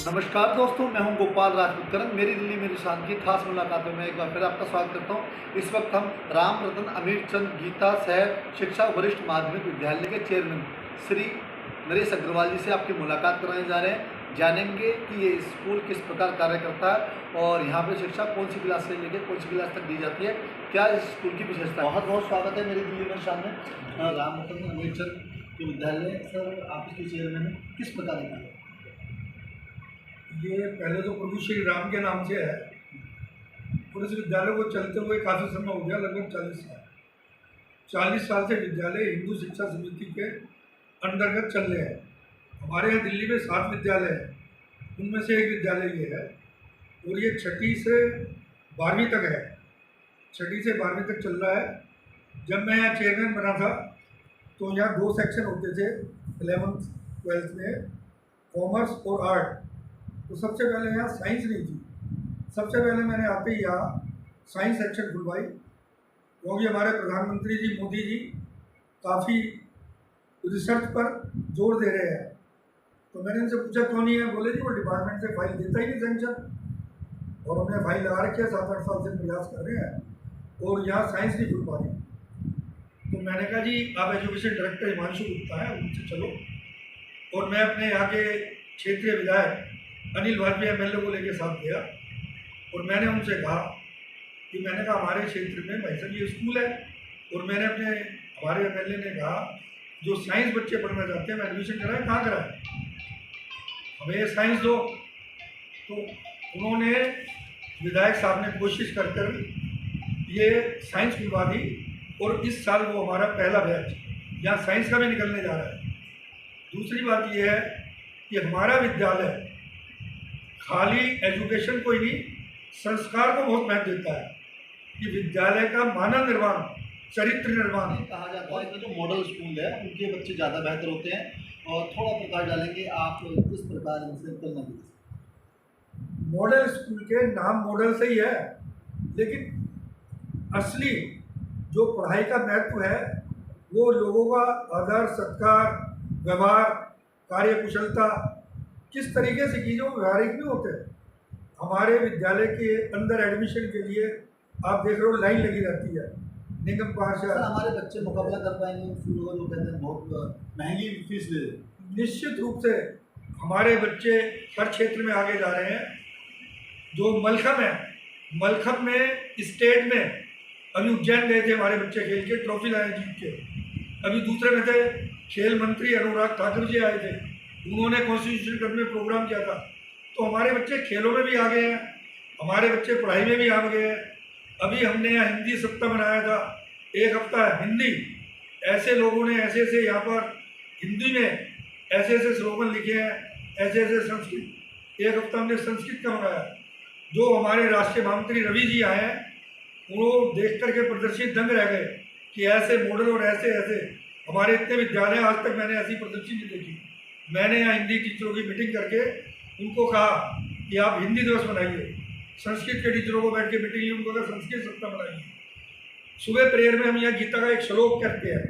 नमस्कार दोस्तों, मैं हूं गोपाल राजपूत करन। मेरी दिल्ली मेरी शान की खास मुलाकातों में एक बार फिर आपका स्वागत करता हूं। इस वक्त हम राम रतन अमीर चंद गीता सह शिक्षा वरिष्ठ माध्यमिक विद्यालय के चेयरमैन श्री नरेश अग्रवाल जी से आपकी मुलाकात कराने जा रहे हैं। जानेंगे कि ये स्कूल किस प्रकार कार्य करता है और यहाँ पर शिक्षा कौन सी क्लास से लेकर कौन सी क्लास तक दी जाती है, क्या इस स्कूल की विशेषता। बहुत बहुत स्वागत है मेरी दिल्ली मेरी शान में। राम रतन अमीर चंद विद्यालय सर, आप इसके चेयरमैन हैं, किस प्रकार का है? ये पहले तो प्रभु श्री राम के नाम से है और इस विद्यालय को चलते हुए काफ़ी समय हो गया, लगभग 40 साल से विद्यालय हिंदू शिक्षा समिति के अंतर्गत चल रहे हैं। हमारे यहाँ दिल्ली में 7 विद्यालय हैं, उनमें से एक विद्यालय ये है और ये 6ठी से 12वीं तक है। 6ठी से 12वीं तक चल रहा है। जब मैं यहाँ चेयरमैन बना था तो यहाँ 2 सेक्शन होते थे 11th 12th में, कॉमर्स और आर्ट। तो सबसे पहले यहाँ साइंस नहीं थी। सबसे पहले मैंने आते ही यहाँ साइंस सेक्शन खुलवाई, क्योंकि हमारे प्रधानमंत्री जी मोदी जी काफ़ी रिसर्च पर जोर दे रहे हैं। तो मैंने इनसे पूछा क्यों नहीं है, बोले जी वो डिपार्टमेंट से फाइल देता ही नहीं सेंक्शन, और हमने फाइल लगा रखी है, 7-8 साल से प्रयास कर रहे हैं और यहाँ साइंस नहीं खुल पा रही। तो मैंने कहा जी आप एजुकेशन डायरेक्टर हिमांशु गुप्ता हैं, उनसे चलो। और मैं अपने यहाँ के क्षेत्रीय विधायक अनिल वाजपेयी एमएलए को लेके साथ गया और मैंने उनसे कहा कि मैंने कहा हमारे क्षेत्र में भाई साहब ये स्कूल है, और मैंने हमारे एमएलए ने कहा जो साइंस बच्चे पढ़ना चाहते हैं मैं एडमिशन कराएं, कहाँ कराएं, हमें ये साइंस दो। तो उन्होंने विधायक साहब ने कोशिश कर ये साइंस खुलवा दी और इस साल वो हमारा पहला बैच यहाँ साइंस का भी निकलने जा रहा है। दूसरी बात ये है कि हमारा विद्यालय खाली एजुकेशन को ही नहीं, संस्कार को बहुत महत्व देता है कि विद्यालय का मानव निर्माण, चरित्र निर्माण। कहा जाता है कि जो मॉडल स्कूल है उनके बच्चे ज़्यादा बेहतर होते हैं, और थोड़ा प्रकाश डालेंगे आप किस प्रकार इनसे तुलना करें। मॉडल स्कूल के नाम मॉडल से ही है, लेकिन असली जो पढ़ाई का महत्व है वो लोगों का आदर सत्कार, व्यवहार, कार्यकुशलता, किस तरीके से की जो व्यवहारिक भी होते हैं। हमारे विद्यालय के अंदर एडमिशन के लिए आप देख रहे हो लाइन लगी रहती है, निगम पार्षद। हमारे बच्चे मुकाबला कर पाएंगे उन स्कूलों का जो कहते हैं बहुत महंगी फीस ले रहे हैं। निश्चित रूप से हमारे बच्चे हर क्षेत्र में आगे जा रहे हैं। जो मलखम है, मलखम में स्टेट में अभी उज्जैन गए थे हमारे बच्चे, खेल के ट्रॉफी लाए जीत के। अभी दूसरे में थे खेल मंत्री अनुराग ठाकुर जी आए थे, उन्होंने कॉन्स्टिट्यूशन क्लब में प्रोग्राम किया था। तो हमारे बच्चे खेलों में भी आगे हैं, हमारे बच्चे पढ़ाई में भी आगे हैं। अभी हमने यहाँ हिंदी सप्ताह बनाया था, 1 हफ्ता हिंदी। ऐसे लोगों ने ऐसे यहाँ पर हिंदी में ऐसे स्लोगन लिखे हैं, ऐसे संस्कृत। 1 हफ्ता हमने संस्कृत का बनाया। जो हमारे राष्ट्रीय महामंत्री रवि जी आए हैं, वो देख करके प्रदर्शित दंग रह गए कि ऐसे मॉडल और ऐसे हमारे इतने विद्यालय, आज तक मैंने ऐसी प्रदर्शनी नहीं देखी। मैंने यहाँ हिंदी टीचरों की मीटिंग करके उनको कहा कि आप हिंदी दिवस मनाइए, संस्कृत के टीचरों को बैठ के मीटिंग ली, उनको कहा संस्कृत सप्ताह मनाइए। सुबह प्रेयर में हम यहाँ गीता का एक श्लोक करते हैं,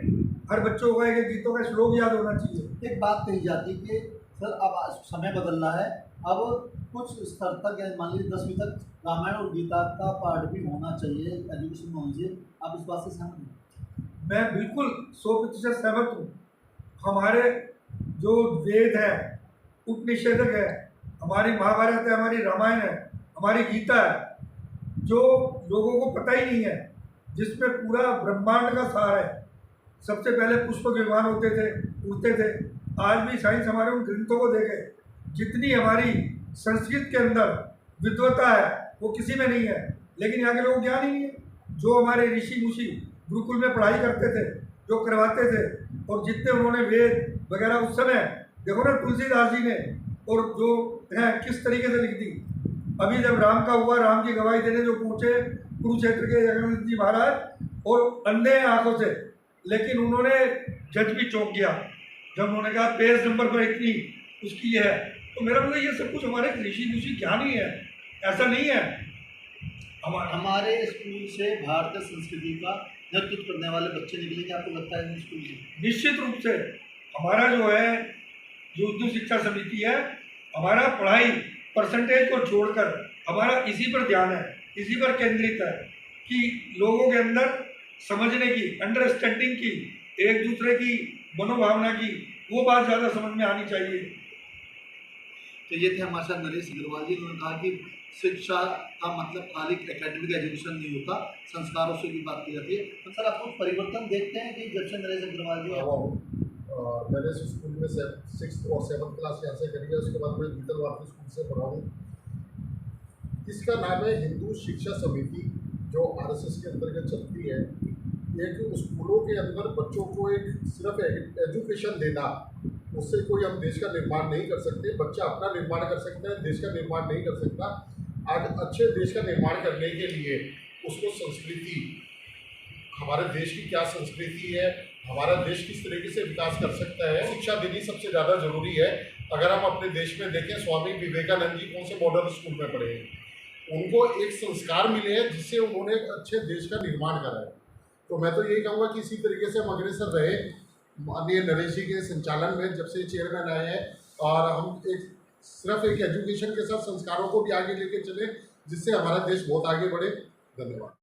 हर बच्चों को एक गीतों का श्लोक याद होना चाहिए। एक बात कही जाती है कि सर अब समय बदलना है, अब कुछ स्तर तक मान लीजिए 10वीं तक रामायण और गीता का पाठ भी होना चाहिए, एजुकेशन में होना चाहिए। आप इस बात से सहमत हैं? मैं बिल्कुल 100% सहमत हूँ। हमारे जो वेद है, उपनिषद है, हमारी महाभारत है, हमारी रामायण है, हमारी गीता है, जो लोगों को पता ही नहीं है, जिसमें पूरा ब्रह्मांड का सार है। सबसे पहले पुष्प विमान होते थे, उड़ते थे। आज भी साइंस हमारे उन ग्रंथों को देखे, जितनी हमारी संस्कृत के अंदर विद्वता है वो किसी में नहीं है, लेकिन यहाँ के लोग ज्ञान ही नहीं है। जो हमारे ऋषि मुषि गुरुकुल में पढ़ाई करते थे, जो करवाते थे, और जितने उन्होंने वेद वगैरह उस समय देखो ना, तुलसीदास जी ने और जो है किस तरीके से लिख दी। अभी जब राम का हुआ, राम की गवाही देने जो पहुँचे कुरुक्षेत्र के जगन्नाथ जी महाराज, और अंधे आंखों से, लेकिन उन्होंने जज भी चौंक गया जब उन्होंने कहा पेज नंबर पर इतनी उसकी है। तो मेरा मतलब ये सब कुछ हमारे ऋषि मुषि ज्ञान ही है, ऐसा नहीं है। हमारे स्कूल से भारतीय संस्कृति का नेतृत्व करने वाले बच्चे निकलेंगे, आपको लगता है स्कूल से? निश्चित रूप से हमारा जो है जो उर्दू शिक्षा समिति है हमारा पढ़ाई परसेंटेज को छोड़कर हमारा इसी पर ध्यान है, इसी पर केंद्रित है कि लोगों के अंदर समझने की, अंडरस्टैंडिंग की, एक दूसरे की मनोभावना की, वो बात ज़्यादा समझ में आनी चाहिए। तो ये थे हमारे साथ नरेश अग्रवाल जी। उन्होंने कहा कि शिक्षा का मतलब खाली एकेडमिक एजुकेशन नहीं होता, संस्कारों से भी बात की जाती है। तो सर, आप कुछ परिवर्तन देखते हैं कि जब से नरेश अग्रवाल जी मैंने इस स्कूल में 6th और 7th क्लास यहाँ से करी है, उसके बाद मैं गीतल भारती स्कूल से पढ़ा हूँ। इसका नाम है हिंदू शिक्षा समिति, जो आरएसएस के अंतर्गत चलती है। एक स्कूलों के अंदर बच्चों को एक सिर्फ एजुकेशन देना, उससे कोई हम देश का निर्माण नहीं कर सकते। बच्चा अपना निर्माण कर सकता है, देश का निर्माण नहीं कर सकता। आज अच्छे देश का निर्माण करने के लिए उसको संस्कृति, हमारे देश की क्या संस्कृति है, हमारा देश किस तरीके से विकास कर सकता है, शिक्षा देनी सबसे ज़्यादा जरूरी है। अगर हम अपने देश में देखें, स्वामी विवेकानंद जी कौन से मॉडर्न स्कूल में पढ़े हैं, उनको एक संस्कार मिले हैं जिससे उन्होंने एक अच्छे देश का निर्माण करा है। तो मैं तो यही कहूँगा कि इसी तरीके से हम अग्रसर रहे माननीय नरेश जी के संचालन में, जब से चेयरमैन आए हैं, और हम सिर्फ एक एजुकेशन के साथ संस्कारों को भी आगे लेके चले, जिससे हमारा देश बहुत आगे बढ़े। धन्यवाद।